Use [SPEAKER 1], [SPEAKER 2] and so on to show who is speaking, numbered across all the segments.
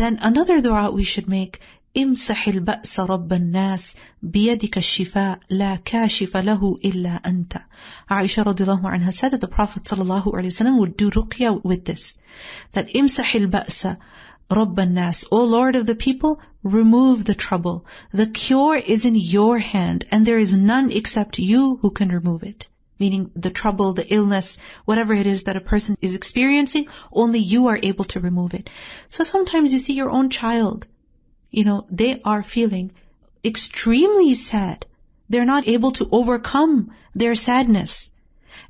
[SPEAKER 1] Then another dua we should make, imsahil Basa Rabban Nas DUA la kashifa lahu illa anta. Aisha radiallahu anha said that the Prophet ﷺ would do ruqya with this. That imsahil Basa Rabban Nas, O Lord of the people, remove the trouble. The cure is in your hand, and there is none except you who can remove it. Meaning the trouble, the illness, whatever it is that a person is experiencing, only you are able to remove it. So sometimes you see your own child, they are feeling extremely sad. They're not able to overcome their sadness.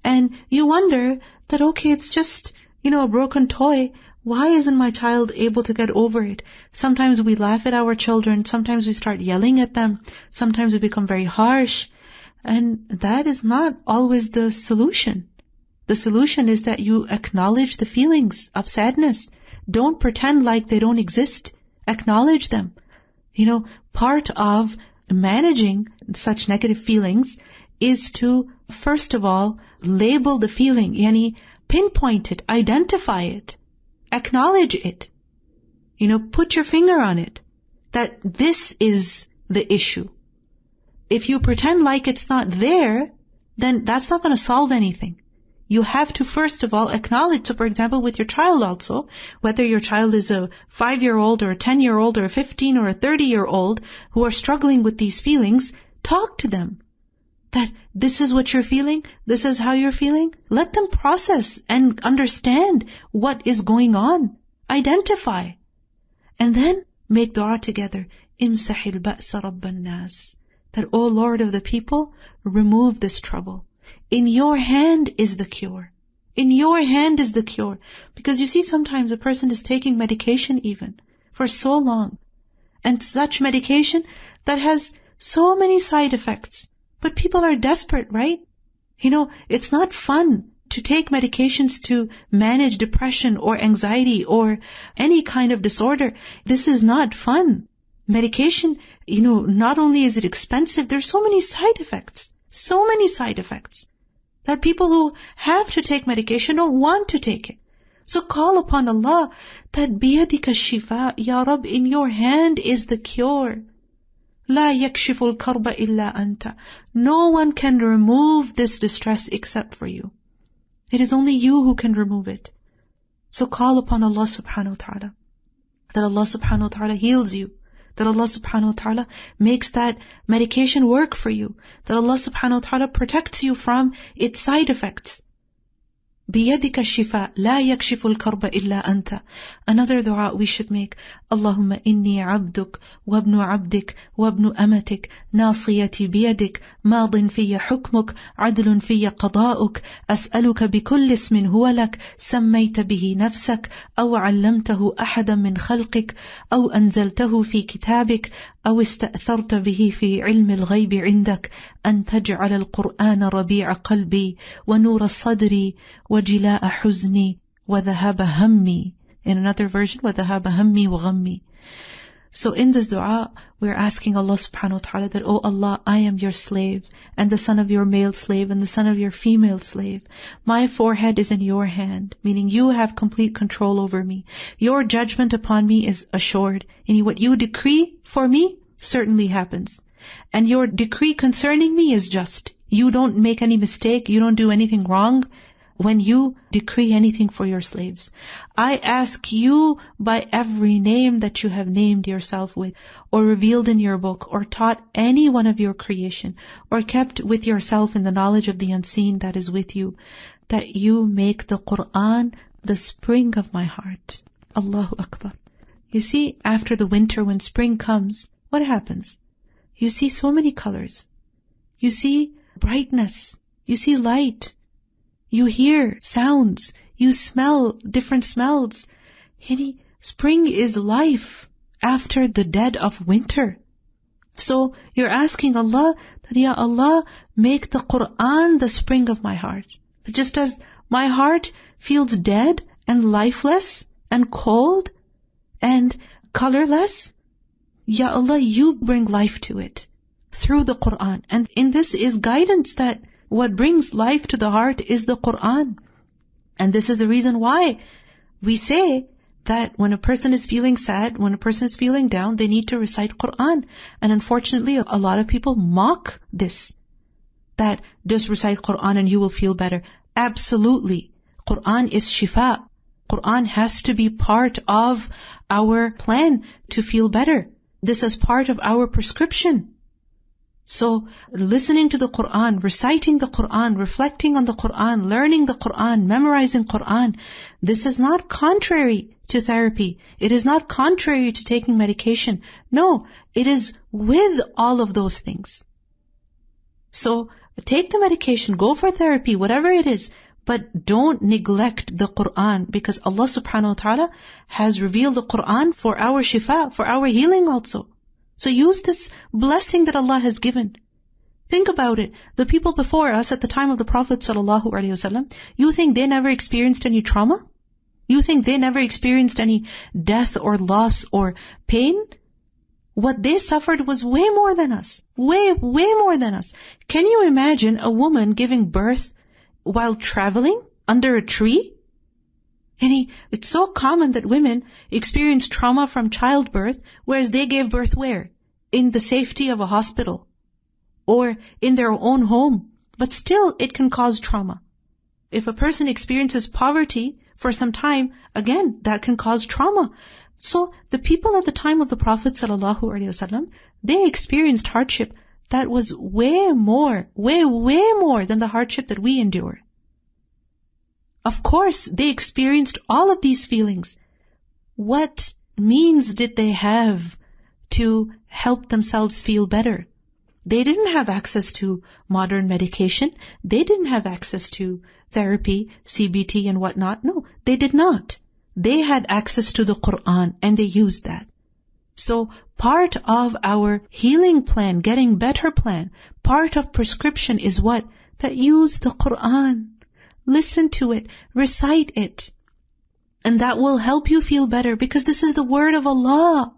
[SPEAKER 1] And you wonder that, okay, it's just, a broken toy. Why isn't my child able to get over it? Sometimes we laugh at our children. Sometimes we start yelling at them. Sometimes we become very harsh. And that is not always the solution. The solution is that you acknowledge the feelings of sadness. Don't pretend like they don't exist. Acknowledge them. Part of managing such negative feelings is to, first of all, label the feeling, pinpoint it, identify it, acknowledge it. Put your finger on it, that this is the issue. If you pretend like it's not there, then that's not going to solve anything. You have to first of all acknowledge. So for example, with your child also, whether your child is a 5-year-old or a 10-year-old or a 15 or a 30-year-old who are struggling with these feelings, talk to them. That this is what you're feeling, this is how you're feeling. Let them process and understand what is going on. Identify. And then make dua together. Imsahil Basa Rabban Nas. That, O Lord of the people, remove this trouble. In your hand is the cure. In your hand is the cure. Because you see sometimes a person is taking medication even for so long. And such medication that has so many side effects. But people are desperate, right? It's not fun to take medications to manage depression or anxiety or any kind of disorder. This is not fun. Medication, not only is it expensive, there's so many side effects. So many side effects. That people who have to take medication don't want to take it. So call upon Allah that biyadika shifa, Ya Rab, in your hand is the cure. La yakshiful karba illa anta. No one can remove this distress except for you. It is only you who can remove it. So call upon Allah subhanahu wa ta'ala. That Allah subhanahu wa ta'ala heals you. That Allah subhanahu wa ta'ala makes that medication work for you. That Allah subhanahu wa ta'ala protects you from its side effects. بِيَدِكَ الشِّفَاء لَا يَكْشِفُ الْكَرْبَ إِلَّا أَنْتَ. Another dua we should make. Allahumma inni abduk wabnu abdik wabnu amatik nasiyati biyadik madin fiyya hukmuk adlun fiyya qada'uk as'aluka bikulli ismin huwa lak sammayta bihi nafsak aw 'allamtahu ahadan min khalqik aw anzaltahu fi kitabik أو استأثرت به في علم الغيب عندك أن تجعل القرآن ربيع قلبي ونور صدري وجلاء حزني وذهاب همي. In another version, وذهاب همي وغمي. So in this dua, we're asking Allah subhanahu wa ta'ala that, Oh Allah, I am your slave, and the son of your male slave, and the son of your female slave. My forehead is in your hand, meaning you have complete control over me. Your judgment upon me is assured. And what you decree for me certainly happens. And your decree concerning me is just. You don't make any mistake, you don't do anything wrong when you decree anything for your slaves. I ask you by every name that you have named yourself with, or revealed in your book, or taught any one of your creation, or kept with yourself in the knowledge of the unseen that is with you, that you make the Qur'an the spring of my heart. Allahu Akbar. You see, after the winter, when spring comes, what happens? You see so many colors. You see brightness. You see light. You hear sounds. You smell different smells. Spring is life after the dead of winter. So you're asking Allah that, Ya Allah, make the Qur'an the spring of my heart. Just as my heart feels dead and lifeless and cold and colorless, Ya Allah, you bring life to it through the Qur'an. And in this is guidance that what brings life to the heart is the Qur'an. And this is the reason why we say that when a person is feeling sad, when a person is feeling down, they need to recite Qur'an. And unfortunately, a lot of people mock this, that just recite Qur'an and you will feel better. Absolutely. Qur'an is shifa. Qur'an has to be part of our plan to feel better. This is part of our prescription. So, listening to the Qur'an, reciting the Qur'an, reflecting on the Qur'an, learning the Qur'an, memorizing Qur'an, this is not contrary to therapy. It is not contrary to taking medication. No, it is with all of those things. So, take the medication, go for therapy, whatever it is, but don't neglect the Qur'an, because Allah subhanahu wa ta'ala has revealed the Qur'an for our shifa, for our healing also. So use this blessing that Allah has given. Think about it. The people before us at the time of the Prophet ﷺ, you think they never experienced any trauma? You think they never experienced any death or loss or pain? What they suffered was way more than us. Way more than us. Can you imagine a woman giving birth while traveling under a tree? It's so common that women experience trauma from childbirth, whereas they gave birth where? In the safety of a hospital or in their own home. But still, it can cause trauma. If a person experiences poverty for some time, again, that can cause trauma. So the people at the time of the Prophet ﷺ, they experienced hardship that was way more than the hardship that we endure. Of course, they experienced all of these feelings. What means did they have to help themselves feel better? They didn't have access to modern medication. They didn't have access to therapy, CBT and whatnot. No, they did not. They had access to the Qur'an and they used that. So part of our healing plan, getting better plan, part of prescription is what? That use the Qur'an. Listen to it, recite it. And that will help you feel better, because this is the word of Allah.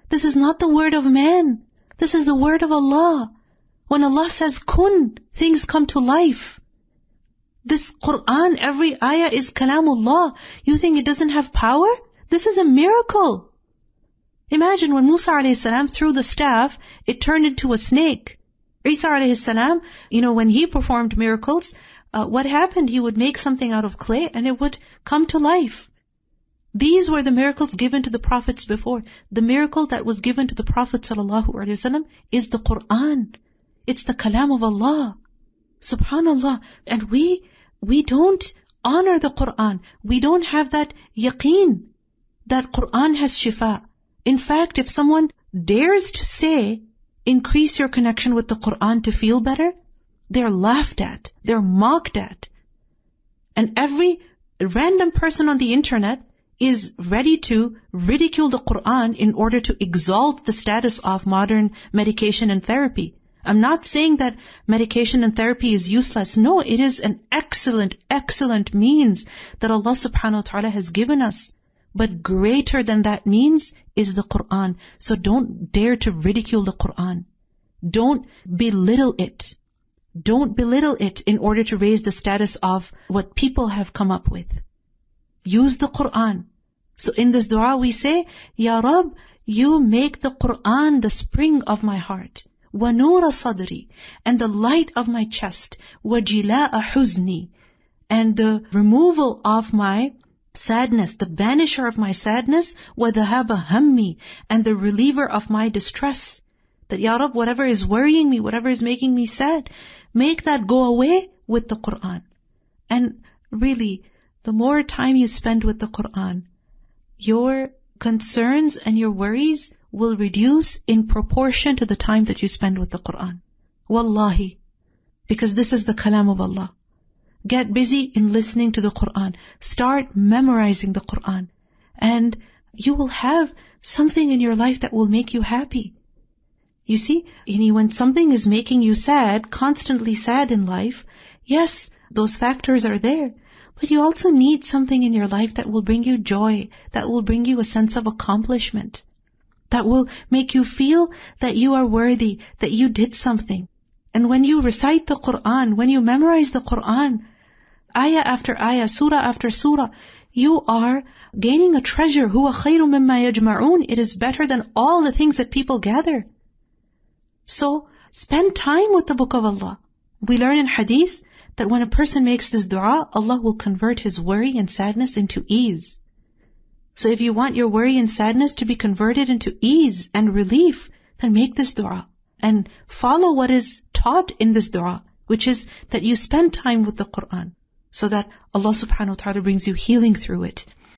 [SPEAKER 1] This is not the word of man. This is the word of Allah. When Allah says kun, things come to life. This Qur'an, every ayah is kalamullah. You think it doesn't have power? This is a miracle. Imagine when Musa a.s. threw the staff, it turned into a snake. Isa a.s., when he performed miracles, what happened? He would make something out of clay and it would come to life. These were the miracles given to the prophets before. The miracle that was given to the Prophet ﷺ is the Qur'an. It's the kalam of Allah. Subhanallah. And we don't honor the Qur'an. We don't have that yaqeen that Qur'an has shifa. In fact, if someone dares to say, increase your connection with the Qur'an to feel better, they're laughed at, they're mocked at. And every random person on the internet is ready to ridicule the Qur'an in order to exalt the status of modern medication and therapy. I'm not saying that medication and therapy is useless. No, it is an excellent means that Allah subhanahu wa ta'ala has given us. But greater than that means is the Qur'an. So don't dare to ridicule the Qur'an. Don't belittle it. Don't belittle it in order to raise the status of what people have come up with. Use the Qur'an. So in this dua we say, Ya Rab, you make the Qur'an the spring of my heart, wa noora sadri, and the light of my chest, wa jilaa huzni, and the removal of my sadness, the banisher of my sadness, wa dhahaba hammi, and the reliever of my distress. That Ya Rab, whatever is worrying me, whatever is making me sad, make that go away with the Qur'an. And really, the more time you spend with the Qur'an, your concerns and your worries will reduce in proportion to the time that you spend with the Qur'an. Wallahi. Because this is the kalam of Allah. Get busy in listening to the Qur'an. Start memorizing the Qur'an. And you will have something in your life that will make you happy. You see, when something is making you sad, constantly sad in life, yes, those factors are there. But you also need something in your life that will bring you joy, that will bring you a sense of accomplishment, that will make you feel that you are worthy, that you did something. And when you recite the Qur'an, when you memorize the Qur'an, ayah after ayah, surah after surah, you are gaining a treasure. Huwa khairu mimma yajma'un. It is better than all the things that people gather. So, spend time with the Book of Allah. We learn in hadith that when a person makes this dua, Allah will convert his worry and sadness into ease. So if you want your worry and sadness to be converted into ease and relief, then make this dua and follow what is taught in this dua, which is that you spend time with the Qur'an so that Allah subhanahu wa ta'ala brings you healing through it.